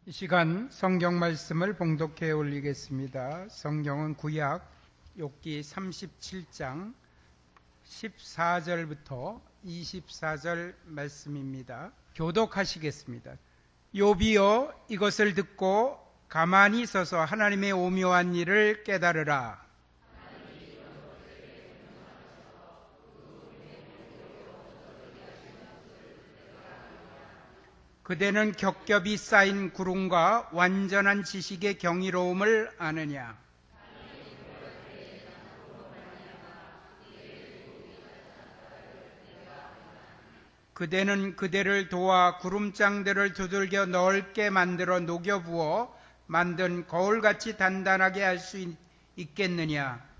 이 시간 성경 말씀을 봉독해 올리겠습니다. 성경은 구약 욥기 37장 14절부터 24절 말씀입니다. 교독하시겠습니다. 욥이여, 이것을 듣고 가만히 서서 하나님의 오묘한 일을 깨달으라. 그대는 겹겹이 쌓인 구름과 완전한 지식의 경이로움을 아느냐? 그대는 그대를 도와 구름장들을 두들겨 넓게 만들어 녹여 부어 만든 거울같이 단단하게 할 수 있겠느냐?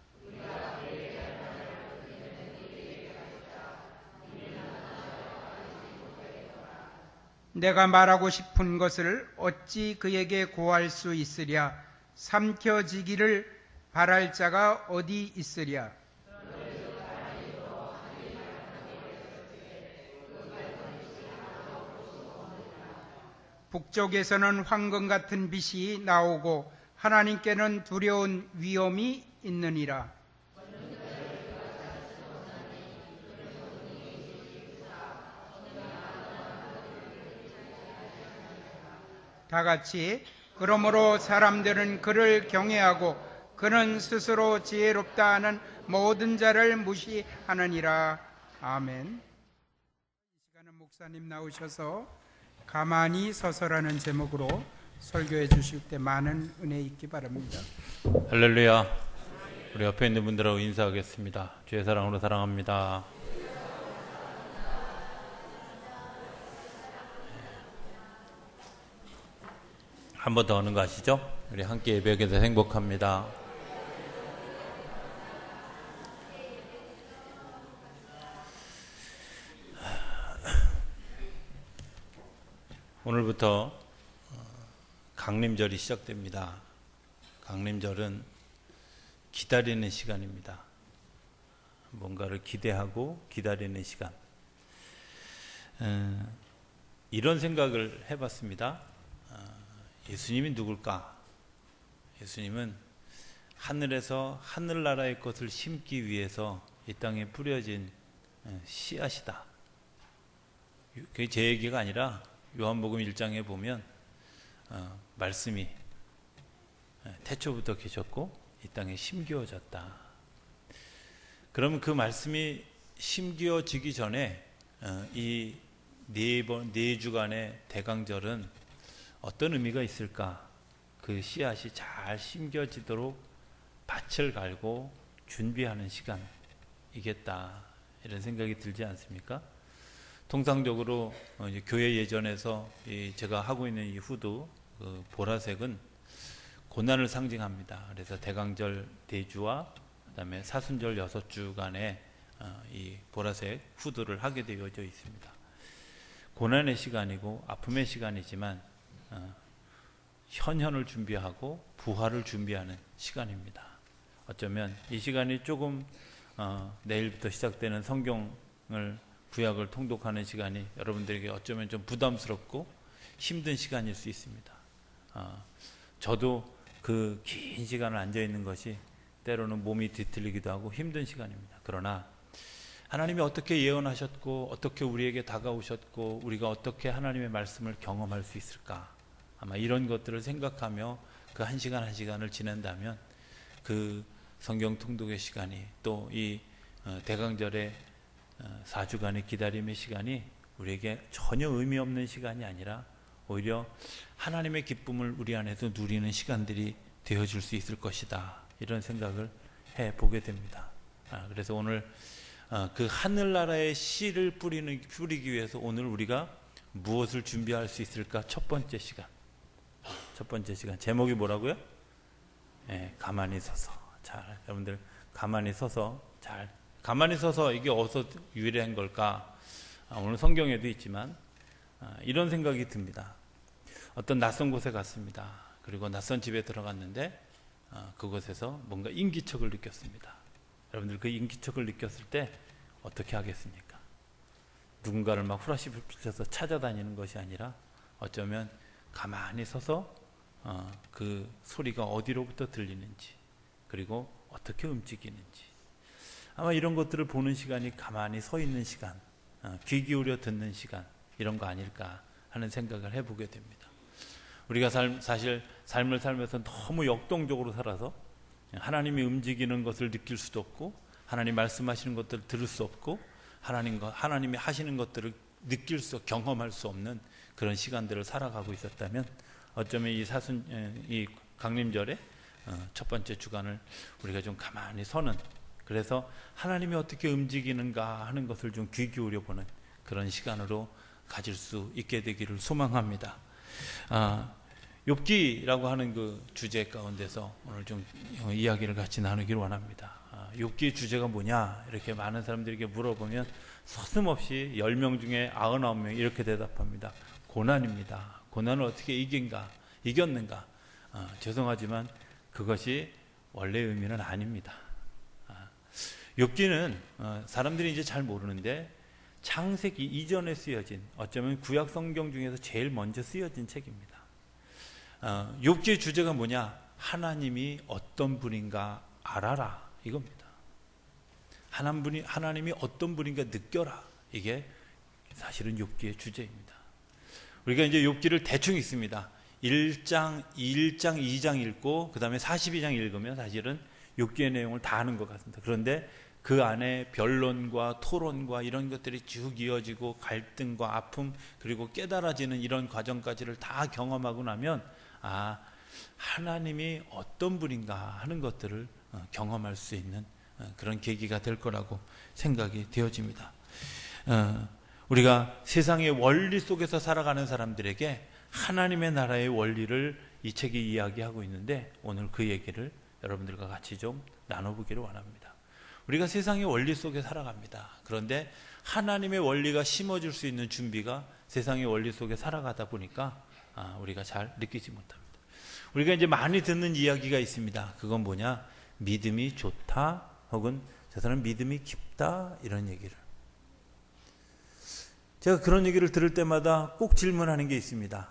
내가 말하고 싶은 것을 어찌 그에게 고할 수 있으랴? 삼켜지기를 바랄 자가 어디 있으랴? 북쪽에서는 황금 같은 빛이 나오고 하나님께는 두려운 위험이 있느니라. 다 같이, 그러므로 사람들은 그를 경외하고 그는 스스로 지혜롭다 하는 모든 자를 무시하느니라. 아멘. 이 시간은 목사님 나오셔서 가만히 서서라는 제목으로 설교해 주실 때 많은 은혜 있기 바랍니다. 할렐루야. 우리 옆에 있는 분들하고 인사하겠습니다. 주의 사랑으로 사랑합니다. 한 번 더 하는 거 아시죠? 우리 함께 예배하게 돼서 행복합니다. 오늘부터 강림절이 시작됩니다. 강림절은 기다리는 시간입니다. 뭔가를 기대하고 기다리는 시간. 이런 생각을 해봤습니다. 예수님이 누굴까? 예수님은 하늘에서 하늘나라의 것을 심기 위해서 이 땅에 뿌려진 씨앗이다. 그게 제 얘기가 아니라 요한복음 1장에 보면 말씀이 태초부터 계셨고 이 땅에 심기어졌다. 그러면 그 말씀이 심기어지기 전에 이 네 주간의 대강절은 어떤 의미가 있을까? 그 씨앗이 잘 심겨지도록 밭을 갈고 준비하는 시간이겠다. 이런 생각이 들지 않습니까? 통상적으로 이제 교회 예전에서 제가 하고 있는 이 후드 보라색은 고난을 상징합니다. 그래서 대강절 대주와 그다음에 사순절 6주간에 이 보라색 후드를 하게 되어져 있습니다. 고난의 시간이고 아픔의 시간이지만 현현을 준비하고 부활을 준비하는 시간입니다. 어쩌면 이 시간이 조금 내일부터 시작되는 성경을 구약을 통독하는 시간이 여러분들에게 어쩌면 좀 부담스럽고 힘든 시간일 수 있습니다. 저도 그 긴 시간을 앉아있는 것이 때로는 몸이 뒤틀리기도 하고 힘든 시간입니다. 그러나 하나님이 어떻게 예언하셨고 어떻게 우리에게 다가오셨고 우리가 어떻게 하나님의 말씀을 경험할 수 있을까? 아마 이런 것들을 생각하며 그 한 시간 한 시간을 지낸다면 그 성경 통독의 시간이 또 이 대강절의 4주간의 기다림의 시간이 우리에게 전혀 의미 없는 시간이 아니라 오히려 하나님의 기쁨을 우리 안에서 누리는 시간들이 되어줄 수 있을 것이다. 이런 생각을 해보게 됩니다. 그래서 오늘 그 하늘나라의 씨를 뿌리기 위해서 오늘 우리가 무엇을 준비할 수 있을까? 첫 번째 시간. 제목이 뭐라고요? 가만히 서서. 잘, 여러분들 가만히 서서 이게 어디서 유래한 걸까? 오늘 성경에도 있지만 이런 생각이 듭니다. 어떤 낯선 곳에 갔습니다. 그리고 낯선 집에 들어갔는데 그곳에서 뭔가 인기척을 느꼈습니다. 여러분들 그 인기척을 느꼈을 때 어떻게 하겠습니까? 누군가를 막 후라시 불켜서 찾아다니는 것이 아니라 어쩌면 가만히 서서 그 소리가 어디로부터 들리는지, 그리고 어떻게 움직이는지, 아마 이런 것들을 보는 시간이 가만히 서 있는 시간, 귀 기울여 듣는 시간, 이런 거 아닐까 하는 생각을 해보게 됩니다. 우리가 사실 삶을 살면서 너무 역동적으로 살아서 하나님이 움직이는 것을 느낄 수도 없고, 하나님 말씀하시는 것들을 들을 수 없고, 하나님이 하시는 것들을 느낄 수, 경험할 수 없는 그런 시간들을 살아가고 있었다면, 어쩌면 이 강림절의 첫 번째 주간을 우리가 좀 가만히 서는, 그래서 하나님이 어떻게 움직이는가 하는 것을 좀 귀 기울여 보는 그런 시간으로 가질 수 있게 되기를 소망합니다. 욥기라고 하는 그 주제 가운데서 오늘 좀 이야기를 같이 나누기를 원합니다. 욥기의 주제가 뭐냐 이렇게 많은 사람들에게 물어보면 서슴없이 10명 중에 99명 이렇게 대답합니다. 고난입니다. 고난을 어떻게 이겼는가. 죄송하지만 그것이 원래 의미는 아닙니다. 욥기는 사람들이 이제 잘 모르는데 창세기 이전에 쓰여진, 어쩌면 구약 성경 중에서 제일 먼저 쓰여진 책입니다. 욥기의 주제가 뭐냐? 하나님이 어떤 분인가 알아라, 이겁니다. 하나님이 어떤 분인가 느껴라, 이게 사실은 욥기의 주제입니다. 우리가 이제 욥기를 대충 읽습니다. 1장, 2장 읽고 그 다음에 42장 읽으면 사실은 욥기의 내용을 다 아는 것 같습니다. 그런데 그 안에 변론과 토론과 이런 것들이 쭉 이어지고 갈등과 아픔, 그리고 깨달아지는 이런 과정까지를 다 경험하고 나면 하나님이 어떤 분인가 하는 것들을 경험할 수 있는 그런 계기가 될 거라고 생각이 되어집니다. 우리가 세상의 원리 속에서 살아가는 사람들에게 하나님의 나라의 원리를 이 책이 이야기하고 있는데, 오늘 그 얘기를 여러분들과 같이 좀 나눠보기를 원합니다. 우리가 세상의 원리 속에 살아갑니다. 그런데 하나님의 원리가 심어질 수 있는 준비가 세상의 원리 속에 살아가다 보니까 우리가 잘 느끼지 못합니다. 우리가 이제 많이 듣는 이야기가 있습니다. 그건 뭐냐? 믿음이 좋다, 혹은 저 사람 믿음이 깊다, 이런 얘기를. 제가 그런 얘기를 들을 때마다 꼭 질문하는 게 있습니다.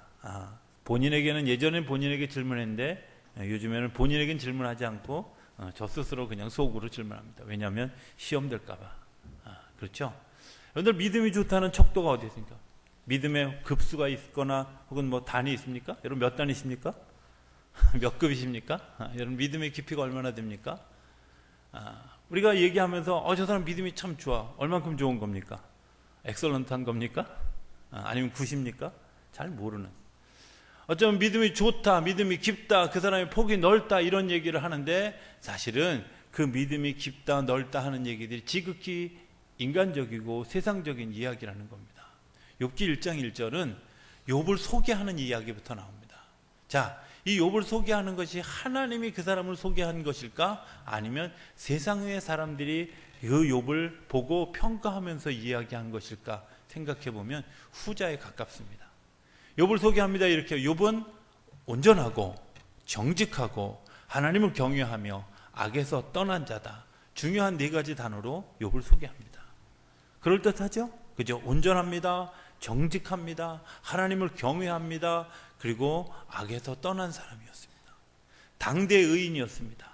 본인에게는, 예전엔 본인에게 질문했는데 요즘에는 본인에게는 질문하지 않고 저 스스로 그냥 속으로 질문합니다. 왜냐하면 시험 될까봐. 그렇죠? 여러분들 믿음이 좋다는 척도가 어디 있습니까? 믿음의 급수가 있거나 혹은 뭐 단이 있습니까? 여러분 몇 단이십니까? 몇 급이십니까? 여러분 믿음의 깊이가 얼마나 됩니까? 우리가 얘기하면서 저 사람 믿음이 참 좋아. 얼만큼 좋은 겁니까? 엑설런트한 겁니까? 아니면 굿입니까? 잘 모르는. 어쩌면 믿음이 좋다, 믿음이 깊다, 그 사람의 폭이 넓다, 이런 얘기를 하는데 사실은 그 믿음이 깊다, 넓다 하는 얘기들이 지극히 인간적이고 세상적인 이야기라는 겁니다. 욥기 1장 1절은 욥을 소개하는 이야기부터 나옵니다. 자, 이 욥을 소개하는 것이 하나님이 그 사람을 소개한 것일까? 아니면 세상의 사람들이 그 욥을 보고 평가하면서 이야기한 것일까? 생각해 보면 후자에 가깝습니다. 욥을 소개합니다. 이렇게 욥은 온전하고 정직하고 하나님을 경외하며 악에서 떠난 자다. 중요한 4가지 단어로 욥을 소개합니다. 그럴듯하죠? 그죠? 온전합니다. 정직합니다. 하나님을 경외합니다. 그리고 악에서 떠난 사람이었습니다. 당대 의인이었습니다.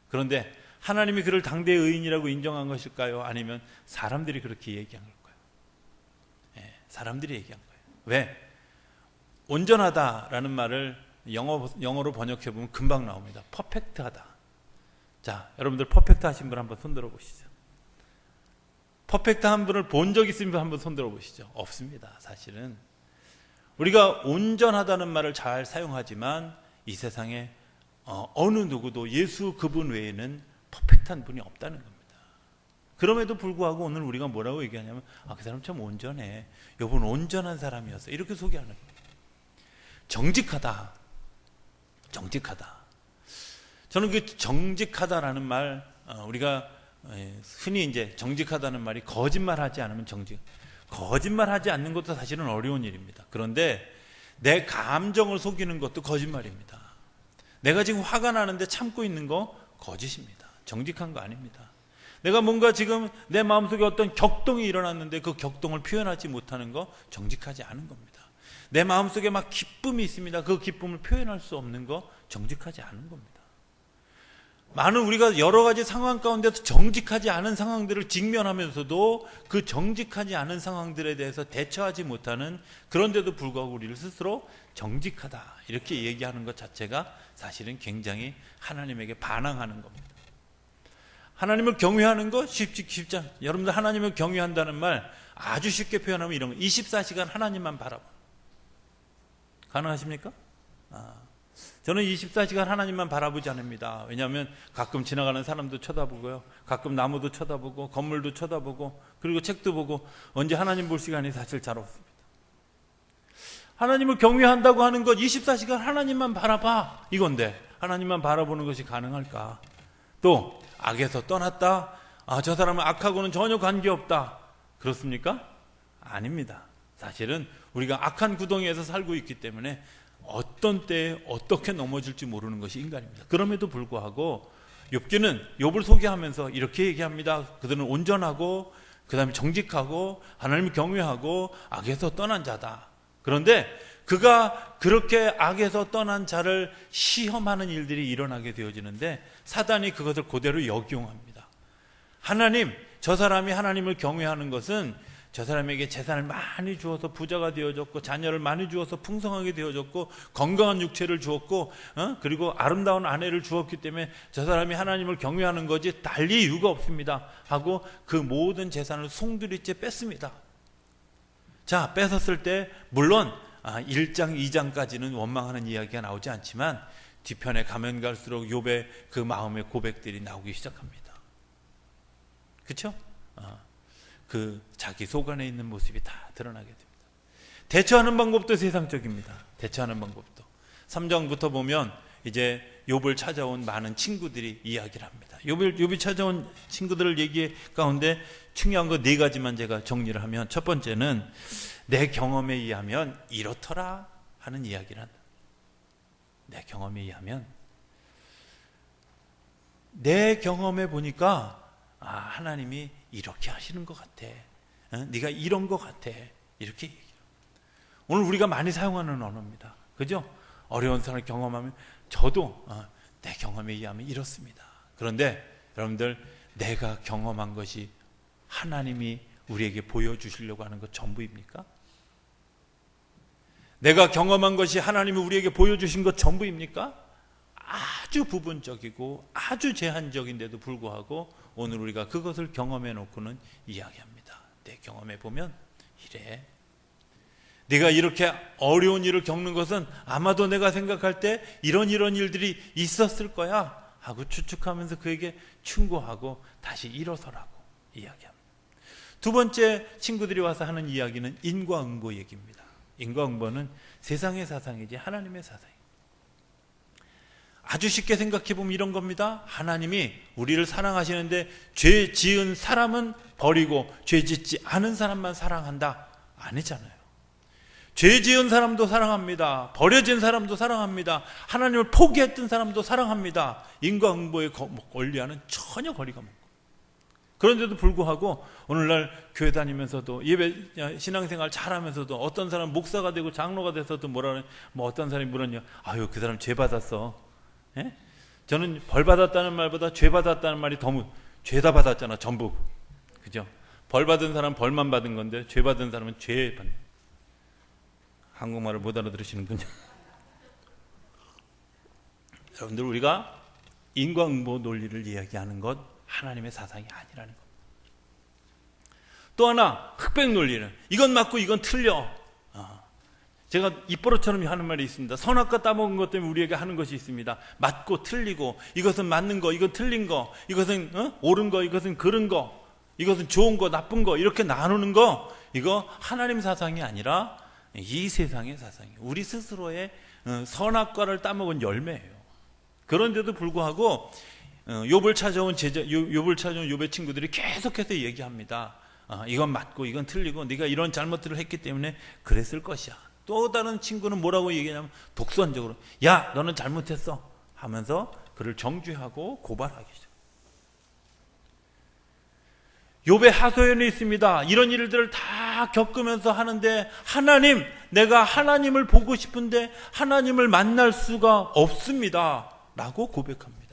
그런데 하나님이 그를 당대 의인이라고 인정한 것일까요? 아니면 사람들이 그렇게 얘기한 걸까요? 사람들이 얘기한 거예요. 왜? 온전하다라는 말을 영어로 번역해보면 금방 나옵니다. 퍼펙트하다. 자, 여러분들 퍼펙트 하신 분 한번 손들어 보시죠. 퍼펙트한 분을 본 적 있으면 한번 손들어 보시죠. 없습니다. 사실은 우리가 온전하다는 말을 잘 사용하지만 이 세상에 어느 누구도 예수 그분 외에는 퍼펙트한 분이 없다는 겁니다. 그럼에도 불구하고 오늘 우리가 뭐라고 얘기하냐면 그 사람 참 온전해. 이분 온전한 사람이었어. 이렇게 소개하는 거예요. 정직하다. 정직하다. 저는 그 정직하다라는 말, 우리가 흔히 이제 정직하다는 말이 거짓말하지 않으면 정직. 거짓말하지 않는 것도 사실은 어려운 일입니다. 그런데 내 감정을 속이는 것도 거짓말입니다. 내가 지금 화가 나는데 참고 있는 거 거짓입니다. 정직한 거 아닙니다. 내가 뭔가 지금 내 마음속에 어떤 격동이 일어났는데 그 격동을 표현하지 못하는 거 정직하지 않은 겁니다. 내 마음속에 막 기쁨이 있습니다. 그 기쁨을 표현할 수 없는 거 정직하지 않은 겁니다. 많은 우리가 여러 가지 상황 가운데서 정직하지 않은 상황들을 직면하면서도 그 정직하지 않은 상황들에 대해서 대처하지 못하는, 그런데도 불구하고 우리를 스스로 정직하다 이렇게 얘기하는 것 자체가 사실은 굉장히 하나님에게 반항하는 겁니다. 하나님을 경외하는 거 쉽지 않아요. 여러분들 하나님을 경외한다는 말 아주 쉽게 표현하면 이런 거, 24시간 하나님만 바라봐. 가능하십니까? 저는 24시간 하나님만 바라보지 않습니다. 왜냐하면 가끔 지나가는 사람도 쳐다보고요, 가끔 나무도 쳐다보고 건물도 쳐다보고 그리고 책도 보고, 언제 하나님 볼 시간이 사실 잘 없습니다. 하나님을 경외한다고 하는 것 24시간 하나님만 바라봐 이건데, 하나님만 바라보는 것이 가능할까? 또 악에서 떠났다, 저 사람은 악하고는 전혀 관계없다, 그렇습니까? 아닙니다. 사실은 우리가 악한 구덩이에서 살고 있기 때문에 어떤 때에 어떻게 넘어질지 모르는 것이 인간입니다. 그럼에도 불구하고 욥기는 욥을 소개하면서 이렇게 얘기합니다. 그들은 온전하고 그 다음에 정직하고 하나님을 경외하고 악에서 떠난 자다. 그런데 그가 그렇게 악에서 떠난 자를 시험하는 일들이 일어나게 되어지는데 사단이 그것을 그대로 역용합니다. 하나님, 저 사람이 하나님을 경외하는 것은 저 사람에게 재산을 많이 주어서 부자가 되어졌고, 자녀를 많이 주어서 풍성하게 되어졌고, 건강한 육체를 주었고, 그리고 아름다운 아내를 주었기 때문에 저 사람이 하나님을 경외하는 거지 달리 이유가 없습니다 하고 그 모든 재산을 송두리째 뺐습니다. 자, 뺏었을 때 물론 1장 2장까지는 원망하는 이야기가 나오지 않지만 뒤편에 가면 갈수록 욥의 그 마음의 고백들이 나오기 시작합니다. 그렇죠? 그 자기 속 안에 있는 모습이 다 드러나게 됩니다. 대처하는 방법도 세상적입니다. 대처하는 방법도 3장부터 보면 이제 욥을 찾아온 많은 친구들이 이야기를 합니다. 욥이 찾아온 친구들을 얘기 가운데 중요한 거 4가지만 제가 정리를 하면, 첫 번째는 내 경험에 의하면 이렇더라 하는 이야기를 한다. 내 경험에 의하면, 내 경험에 보니까 하나님이 이렇게 하시는 것 같아, 네가 이런 것 같아, 이렇게 얘기해요. 오늘 우리가 많이 사용하는 언어입니다. 그죠? 어려운 사람을 경험하면 저도 내 경험에 의하면 이렇습니다. 그런데 여러분들, 내가 경험한 것이 하나님이 우리에게 보여주시려고 하는 것 전부입니까? 내가 경험한 것이 하나님이 우리에게 보여주신 것 전부입니까? 아주 부분적이고 아주 제한적인데도 불구하고 오늘 우리가 그것을 경험해 놓고는 이야기합니다. 내 경험해 보면 이래. 네가 이렇게 어려운 일을 겪는 것은 아마도 내가 생각할 때 이런 일들이 있었을 거야 하고 추측하면서 그에게 충고하고 다시 일어서라고 이야기합니다. 두 번째, 친구들이 와서 하는 이야기는 인과응보 얘기입니다. 인과응보는 세상의 사상이지 하나님의 사상입니다. 아주 쉽게 생각해 보면 이런 겁니다. 하나님이 우리를 사랑하시는데 죄 지은 사람은 버리고 죄 짓지 않은 사람만 사랑한다? 아니잖아요. 죄 지은 사람도 사랑합니다. 버려진 사람도 사랑합니다. 하나님을 포기했던 사람도 사랑합니다. 인과응보의 원리와는 전혀 거리가 멀고, 그런데도 불구하고 오늘날 교회 다니면서도 예배 신앙생활 잘하면서도 어떤 사람 목사가 되고 장로가 돼서도 어떤 사람이 물었냐, 아유 그 사람 죄 받았어. 예? 저는 벌 받았다는 말보다 죄 받았다는 말이 죄 다 받았잖아 전부. 그죠? 벌 받은 사람은 벌만 받은 건데 죄 받은 사람은 죄 받는. 한국말을 못 알아들으시는군요. 여러분들, 우리가 인과응보 논리를 이야기하는 것 하나님의 사상이 아니라는 것. 또 하나, 흑백 논리는 이건 맞고 이건 틀려. 제가 입버릇처럼 하는 말이 있습니다. 선악과 따먹은 것 때문에 우리에게 하는 것이 있습니다. 맞고 틀리고, 이것은 맞는 거, 이건 틀린 거, 이것은 옳은 거, 이것은 그른 거, 이것은 좋은 거, 나쁜 거, 이렇게 나누는 거, 이거 하나님 사상이 아니라 이 세상의 사상이에요. 우리 스스로의 선악과를 따먹은 열매예요. 그런데도 불구하고 욥을 찾아온 욥의 친구들이 계속해서 얘기합니다. 이건 맞고 이건 틀리고 네가 이런 잘못들을 했기 때문에 그랬을 것이야. 또 다른 친구는 뭐라고 얘기하냐면 독선적으로, 야 너는 잘못했어 하면서 그를 정죄하고 고발하기 시작. 욥의 하소연이 있습니다. 이런 일들을 다 겪으면서 하는데 하나님, 내가 하나님을 보고 싶은데 하나님을 만날 수가 없습니다 라고 고백합니다.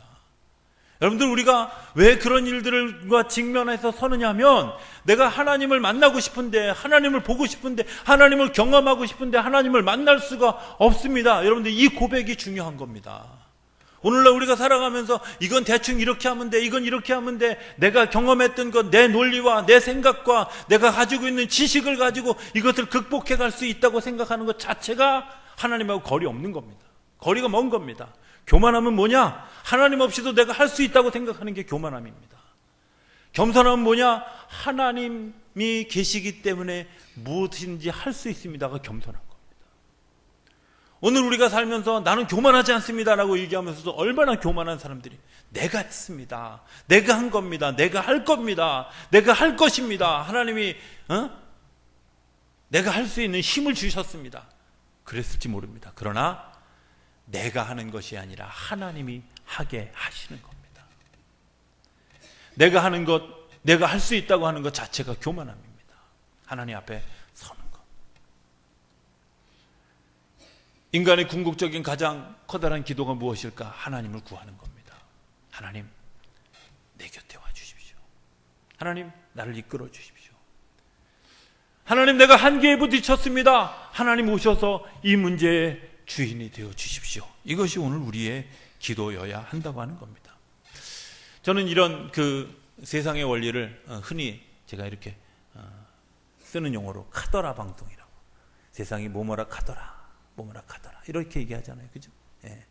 여러분들, 우리가 왜 그런 일들과 직면해서 서느냐면 내가 하나님을 만나고 싶은데, 하나님을 보고 싶은데, 하나님을 경험하고 싶은데 하나님을 만날 수가 없습니다. 여러분들, 이 고백이 중요한 겁니다. 오늘날 우리가 살아가면서 이건 대충 이렇게 하면 돼, 이건 이렇게 하면 돼, 내가 경험했던 것, 내 논리와 내 생각과 내가 가지고 있는 지식을 가지고 이것을 극복해 갈 수 있다고 생각하는 것 자체가 하나님하고 거리 없는 겁니다. 거리가 먼 겁니다. 교만함은 뭐냐? 하나님 없이도 내가 할 수 있다고 생각하는 게 교만함입니다. 겸손함은 뭐냐? 하나님이 계시기 때문에 무엇인지 할 수 있습니다가 겸손한 겁니다. 오늘 우리가 살면서 나는 교만하지 않습니다라고 얘기하면서도 얼마나 교만한 사람들이 내가 했습니다, 내가 한 겁니다, 내가 할 겁니다, 내가 할 것입니다, 하나님이 내가 할 수 있는 힘을 주셨습니다, 그랬을지 모릅니다. 그러나 내가 하는 것이 아니라 하나님이 하게 하시는 겁니다. 내가 하는 것, 내가 할 수 있다고 하는 것 자체가 교만함입니다. 하나님 앞에 서는 것. 인간의 궁극적인 가장 커다란 기도가 무엇일까? 하나님을 구하는 겁니다. 하나님, 내 곁에 와 주십시오. 하나님, 나를 이끌어 주십시오. 하나님, 내가 한계에 부딪혔습니다. 하나님 오셔서 이 문제에 주인이 되어 주십시오. 이것이 오늘 우리의 기도여야 한다고 하는 겁니다. 저는 이런 세상의 원리를 흔히 제가 이렇게 쓰는 용어로 카더라 방송이라고, 세상이 뭐뭐라 카더라, 뭐뭐라 카더라 이렇게 얘기하잖아요. 그죠? 예.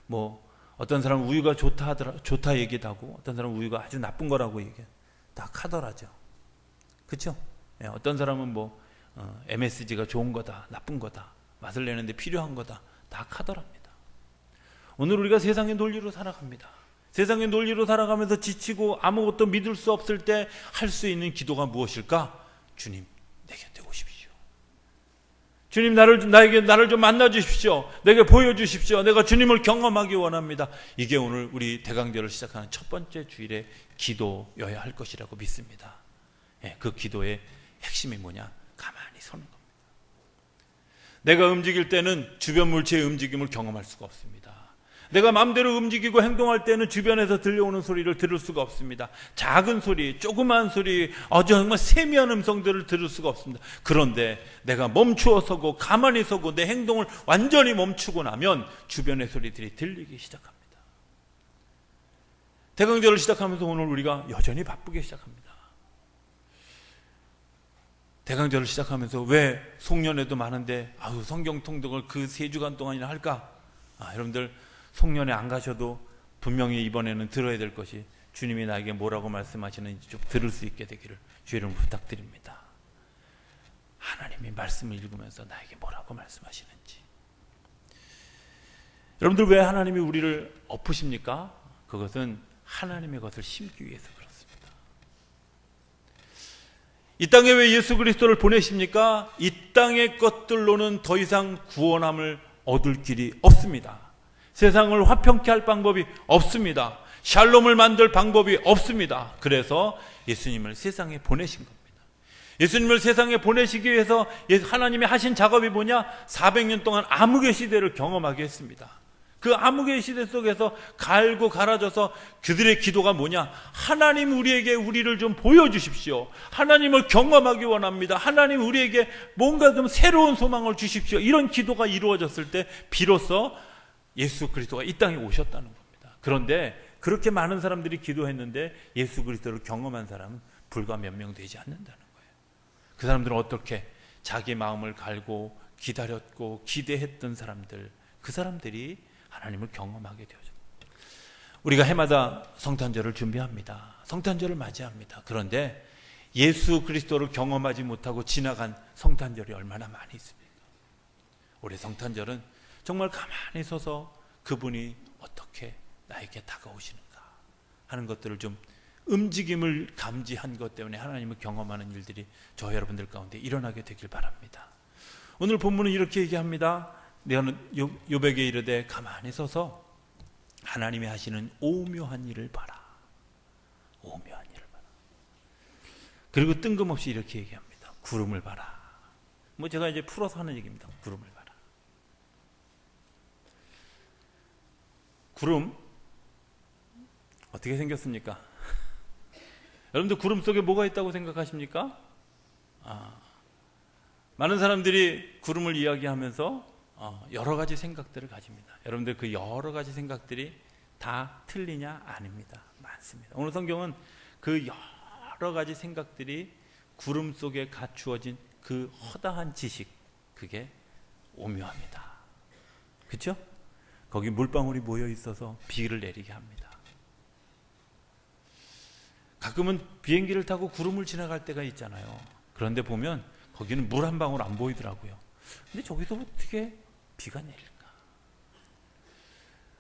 뭐 어떤 사람은 우유가 좋다 얘기도 하고, 어떤 사람은 우유가 아주 나쁜 거라고 얘기해. 다 카더라죠. 그렇죠? 예. 어떤 사람은 뭐 MSG가 좋은 거다, 나쁜 거다, 맛을 내는데 필요한 거다, 다 카더랍니다. 오늘 우리가 세상의 논리로 살아갑니다. 세상의 논리로 살아가면서 지치고 아무것도 믿을 수 없을 때 할 수 있는 기도가 무엇일까? 주님, 내 곁에 오십시오. 주님, 나를 좀 만나 주십시오. 내게 보여주십시오. 내가 주님을 경험하기 원합니다. 이게 오늘 우리 대강절을 시작하는 첫 번째 주일의 기도여야 할 것이라고 믿습니다. 예, 그 기도의 핵심이 뭐냐? 가만히 서는 겁니다. 내가 움직일 때는 주변 물체의 움직임을 경험할 수가 없습니다. 내가 마음대로 움직이고 행동할 때는 주변에서 들려오는 소리를 들을 수가 없습니다. 작은 소리, 조그마한 소리, 정말 세미한 음성들을 들을 수가 없습니다. 그런데 내가 멈추어 서고 가만히 서고 내 행동을 완전히 멈추고 나면 주변의 소리들이 들리기 시작합니다. 대강절을 시작하면서 오늘 우리가 여전히 바쁘게 시작합니다. 대강절을 시작하면서 왜 송년회도 많은데 성경 통독을 그 3주간 동안이나 할까? 여러분들, 송년회 안 가셔도 분명히 이번에는 들어야 될 것이, 주님이 나에게 뭐라고 말씀하시는지 좀 들을 수 있게 되기를 주의 이름으로 부탁드립니다. 하나님이 말씀을 읽으면서 나에게 뭐라고 말씀하시는지. 여러분들, 왜 하나님이 우리를 엎으십니까? 그것은 하나님의 것을 심기 위해서 그렇습니다. 이 땅에 왜 예수 그리스도를 보내십니까? 이 땅의 것들로는 더 이상 구원함을 얻을 길이 없습니다. 세상을 화평케 할 방법이 없습니다. 샬롬을 만들 방법이 없습니다. 그래서 예수님을 세상에 보내신 겁니다. 예수님을 세상에 보내시기 위해서 하나님이 하신 작업이 뭐냐? 400년 동안 암흑의 시대를 경험하게 했습니다. 그 암흑의 시대 속에서 갈고 갈아져서 그들의 기도가 뭐냐? 하나님, 우리를 좀 보여주십시오. 하나님을 경험하기 원합니다. 하나님, 우리에게 뭔가 좀 새로운 소망을 주십시오. 이런 기도가 이루어졌을 때 비로소 예수 그리스도가 이 땅에 오셨다는 겁니다. 그런데 그렇게 많은 사람들이 기도했는데 예수 그리스도를 경험한 사람은 불과 몇 명 되지 않는다는 거예요. 그 사람들은 어떻게 자기 마음을 갈고 기다렸고 기대했던 사람들, 그 사람들이 하나님을 경험하게 되어져. 우리가 해마다 성탄절을 준비합니다. 성탄절을 맞이합니다. 그런데 예수 그리스도를 경험하지 못하고 지나간 성탄절이 얼마나 많이 있습니까? 올해 성탄절은 정말 가만히 서서 그분이 어떻게 나에게 다가오시는가 하는 것들을 좀 움직임을 감지한 것 때문에 하나님을 경험하는 일들이 저 여러분들 가운데 일어나게 되길 바랍니다. 오늘 본문은 이렇게 얘기합니다. 너는 욥에게 이르되 가만히 서서 하나님이 하시는 오묘한 일을 봐라. 오묘한 일을 봐라. 그리고 뜬금없이 이렇게 얘기합니다. 구름을 봐라. 뭐 제가 이제 풀어서 하는 얘기입니다. 구름을 봐라. 구름 어떻게 생겼습니까? 여러분들 구름 속에 뭐가 있다고 생각하십니까? 많은 사람들이 구름을 이야기하면서 여러 가지 생각들을 가집니다. 여러분들 그 여러 가지 생각들이 다 틀리냐? 아닙니다. 많습니다. 오늘 성경은 그 여러 가지 생각들이 구름 속에 갖추어진 그 허다한 지식, 그게 오묘합니다. 그렇죠? 거기 물방울이 모여 있어서 비를 내리게 합니다. 가끔은 비행기를 타고 구름을 지나갈 때가 있잖아요. 그런데 보면 거기는 물 한 방울 안 보이더라고요. 근데 저기서 어떻게 비가 내릴까?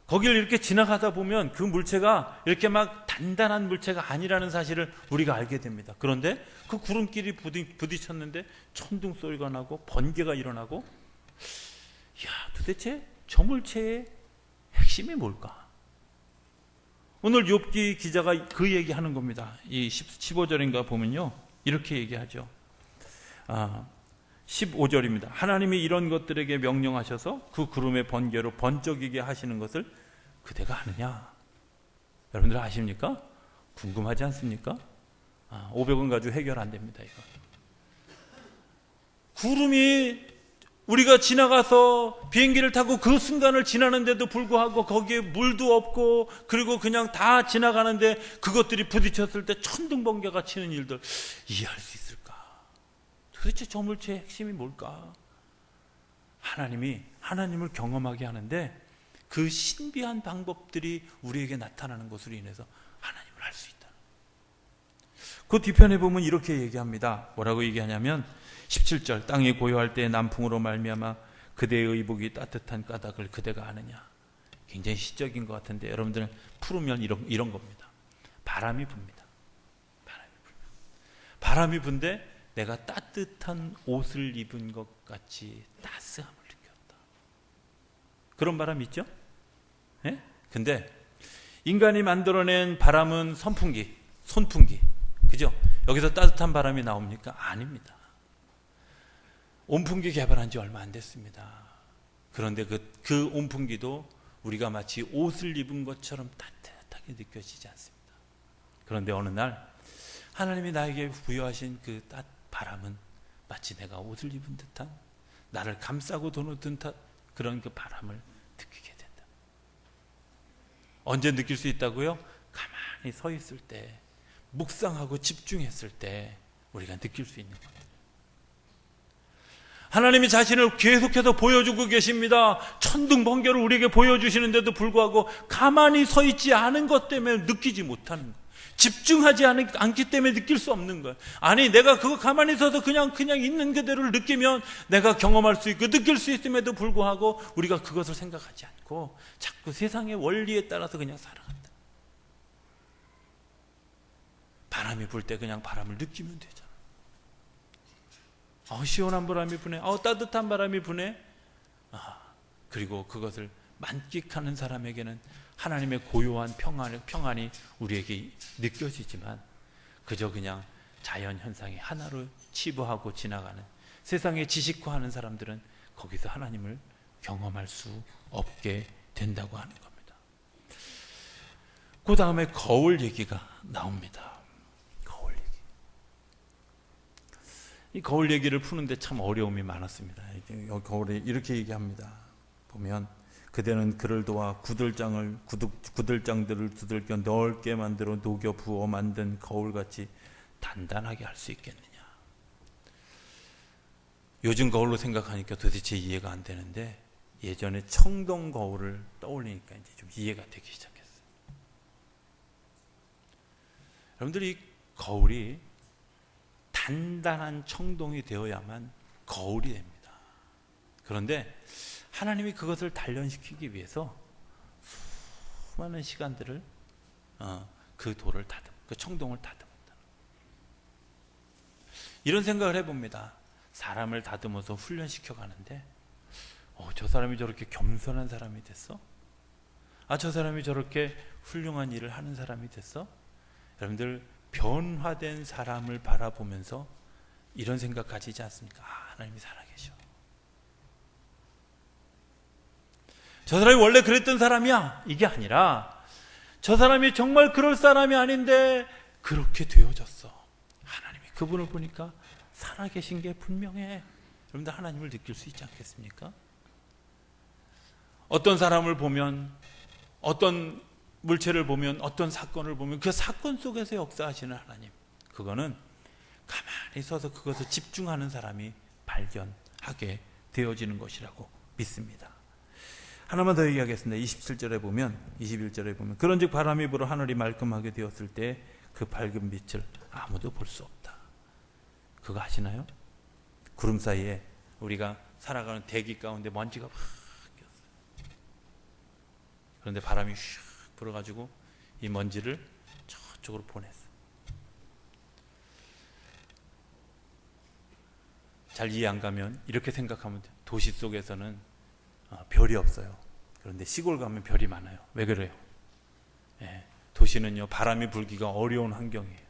거기를 이렇게 지나가다 보면 그 물체가 이렇게 막 단단한 물체가 아니라는 사실을 우리가 알게 됩니다. 그런데 그 구름끼리 부딪혔는데 천둥 소리가 나고 번개가 일어나고, 도대체 저 물체의 핵심이 뭘까? 오늘 욥기 기자가 그 얘기하는 겁니다. 이 15절인가 보면요, 이렇게 얘기하죠. 15절입니다. 하나님이 이런 것들에게 명령하셔서 그 구름의 번개로 번쩍이게 하시는 것을 그대가 아느냐? 여러분들 아십니까? 궁금하지 않습니까? 500원 가지고 해결 안 됩니다. 이거. 구름이 우리가 지나가서 비행기를 타고 그 순간을 지나는데도 불구하고 거기에 물도 없고, 그리고 그냥 다 지나가는데 그것들이 부딪혔을 때 천둥번개가 치는 일들 이해할 수 있을까? 도대체 저 물체의 핵심이 뭘까? 하나님을 경험하게 하는데 그 신비한 방법들이 우리에게 나타나는 것으로 인해서 하나님을 알 수 있다. 그 뒤편에 보면 이렇게 얘기합니다. 뭐라고 얘기하냐면 17절, 땅이 고요할 때 남풍으로 말미암아 그대의 의복이 따뜻한 까닭을 그대가 아느냐. 굉장히 시적인 것 같은데 여러분들은 풀으면 이런 겁니다. 바람이 붑니다. 바람이 분데 내가 따뜻한 옷을 입은 것 같이 따스함을 느꼈다. 그런 바람 있죠? 네? 근데 인간이 만들어낸 바람은 손풍기, 그죠? 여기서 따뜻한 바람이 나옵니까? 아닙니다. 온풍기 개발한 지 얼마 안 됐습니다. 그런데 그 온풍기도 우리가 마치 옷을 입은 것처럼 따뜻하게 느껴지지 않습니다. 그런데 어느 날 하나님이 나에게 부여하신 그 바람은 마치 내가 옷을 입은 듯한, 나를 감싸고 도는 듯한 그런 그 바람을 느끼게 된다. 언제 느낄 수 있다고요? 가만히 서 있을 때, 묵상하고 집중했을 때 우리가 느낄 수 있는 겁니다. 하나님이 자신을 계속해서 보여주고 계십니다. 천둥 번개를 우리에게 보여주시는데도 불구하고 가만히 서 있지 않은 것 때문에 느끼지 못하는 거예요. 집중하지 않기 때문에 느낄 수 없는 거예요. 아니, 내가 그거 가만히 서서 그냥 있는 그대로를 느끼면 내가 경험할 수 있고 느낄 수 있음에도 불구하고 우리가 그것을 생각하지 않고 자꾸 세상의 원리에 따라서 그냥 살아간다. 바람이 불 때 그냥 바람을 느끼면 되잖아. 시원한 바람이 부네. 따뜻한 바람이 부네. 그리고 그것을 만끽하는 사람에게는 하나님의 고요한 평안이 우리에게 느껴지지만 그저 그냥 자연 현상이 하나로 치부하고 지나가는 세상의 지식화하는 사람들은 거기서 하나님을 경험할 수 없게 된다고 하는 겁니다. 그 다음에 거울 얘기가 나옵니다. 이 거울 얘기를 푸는데 참 어려움이 많았습니다. 거울에 이렇게 얘기합니다. 보면 그대는 그를 도와 구들장들을 두들겨 넓게 만들어 녹여 부어 만든 거울같이 단단하게 할 수 있겠느냐. 요즘 거울로 생각하니까 도대체 이해가 안 되는데 예전에 청동 거울을 떠올리니까 이제 좀 이해가 되기 시작했어요. 여러분들이 이 거울이 단단한 청동이 되어야만 거울이 됩니다. 그런데 하나님이 그것을 단련시키기 위해서 수많은 시간들을 그 돌을 그 청동을 다듬었다. 이런 생각을 해봅니다. 사람을 다듬어서 훈련시켜 가는데 저 사람이 저렇게 겸손한 사람이 됐어? 저 사람이 저렇게 훌륭한 일을 하는 사람이 됐어? 여러분들 변화된 사람을 바라보면서 이런 생각 가지지 않습니까? 하나님이 살아계셔. 저 사람이 원래 그랬던 사람이야. 이게 아니라 저 사람이 정말 그럴 사람이 아닌데 그렇게 되어졌어. 하나님이 그분을 보니까 살아계신 게 분명해. 여러분들 하나님을 느낄 수 있지 않겠습니까? 어떤 사람을 보면, 어떤 물체를 보면, 어떤 사건을 보면 그 사건 속에서 역사하시는 하나님, 그거는 가만히 서서 그것을 집중하는 사람이 발견하게 되어지는 것이라고 믿습니다. 하나만 더 얘기하겠습니다. 27절에 보면, 21절에 보면, 그런즉 바람이 불어 하늘이 말끔하게 되었을 때 그 밝은 빛을 아무도 볼 수 없다. 그거 아시나요? 구름 사이에 우리가 살아가는 대기 가운데 먼지가 막 꼈어요. 그런데 바람이 슉 불어가지고 이 먼지를 저쪽으로 보냈어요. 잘 이해 안 가면 이렇게 생각하면 돼요. 도시 속에서는 별이 없어요. 그런데 시골 가면 별이 많아요. 왜 그래요? 예, 도시는요, 바람이 불기가 어려운 환경이에요.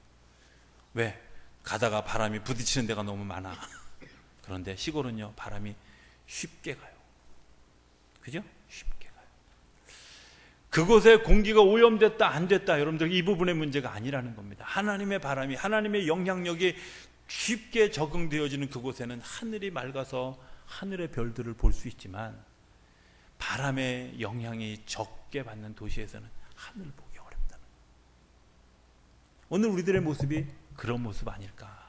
왜? 가다가 바람이 부딪히는 데가 너무 많아. 그런데 시골은요, 바람이 쉽게 가요. 그죠? 쉽게 가요. 그곳에 공기가 오염됐다 안 됐다, 여러분들 이 부분의 문제가 아니라는 겁니다. 하나님의 바람이, 하나님의 영향력이 쉽게 적응되어지는 그곳에는 하늘이 맑아서 하늘의 별들을 볼 수 있지만, 바람의 영향이 적게 받는 도시에서는 하늘을 보기 어렵다는 거예요. 오늘 우리들의 모습이 그런 모습 아닐까?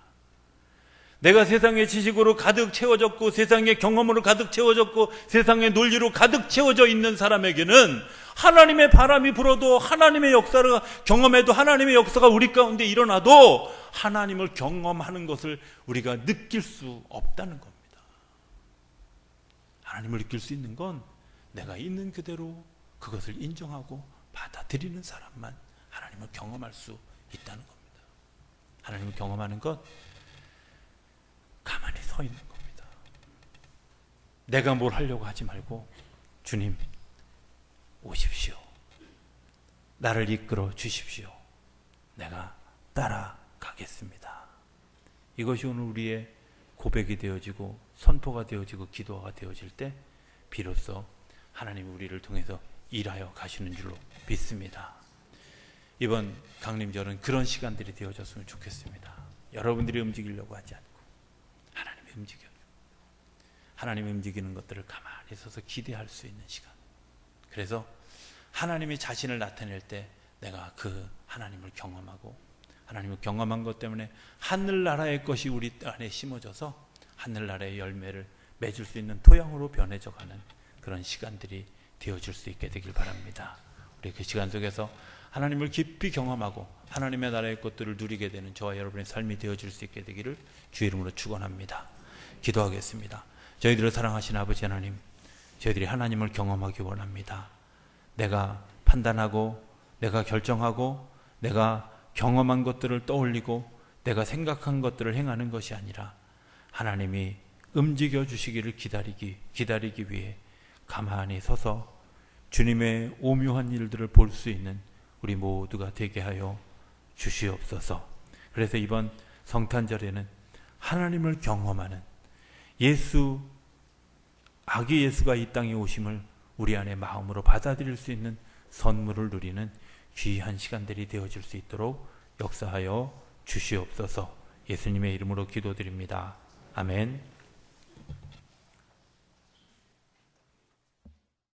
내가 세상의 지식으로 가득 채워졌고, 세상의 경험으로 가득 채워졌고, 세상의 논리로 가득 채워져 있는 사람에게는 하나님의 바람이 불어도, 하나님의 역사를 경험해도, 하나님의 역사가 우리 가운데 일어나도 하나님을 경험하는 것을 우리가 느낄 수 없다는 겁니다. 하나님을 느낄 수 있는 건 내가 있는 그대로 그것을 인정하고 받아들이는 사람만 하나님을 경험할 수 있다는 겁니다. 하나님을 경험하는 것, 가만히 서 있는 겁니다. 내가 뭘 하려고 하지 말고, 주님 오십시오. 나를 이끌어 주십시오. 내가 따라가겠습니다. 이것이 오늘 우리의 고백이 되어지고 선포가 되어지고 기도가 되어질 때 비로소 하나님이 우리를 통해서 일하여 가시는 줄로 믿습니다. 이번 강림절은 그런 시간들이 되어졌으면 좋겠습니다. 여러분들이 움직이려고 하지 않고 하나님이 움직여요. 하나님이 움직이는 것들을 가만히 서서 기대할 수 있는 시간. 그래서 하나님이 자신을 나타낼 때 내가 그 하나님을 경험하고, 하나님을 경험한 것 때문에 하늘나라의 것이 우리 안에 심어져서 하늘나라의 열매를 맺을 수 있는 토양으로 변해져 가는 그런 시간들이 되어질 수 있게 되길 바랍니다. 우리 그 시간 속에서 하나님을 깊이 경험하고 하나님의 나라의 것들을 누리게 되는 저와 여러분의 삶이 되어질 수 있게 되기를 주의 이름으로 축원합니다. 기도하겠습니다. 저희들을 사랑하시는 아버지 하나님, 저희들이 하나님을 경험하기 원합니다. 내가 판단하고, 내가 결정하고, 내가 경험한 것들을 떠올리고, 내가 생각한 것들을 행하는 것이 아니라 하나님이 움직여 주시기를 기다리기 위해 가만히 서서 주님의 오묘한 일들을 볼 수 있는 우리 모두가 되게 하여 주시옵소서. 그래서 이번 성탄절에는 하나님을 경험하는 아기 예수가 이 땅에 오심을 우리 안에 마음으로 받아들일 수 있는 선물을 누리는 귀한 시간들이 되어질 수 있도록 역사하여 주시옵소서. 예수님의 이름으로 기도드립니다. 아멘.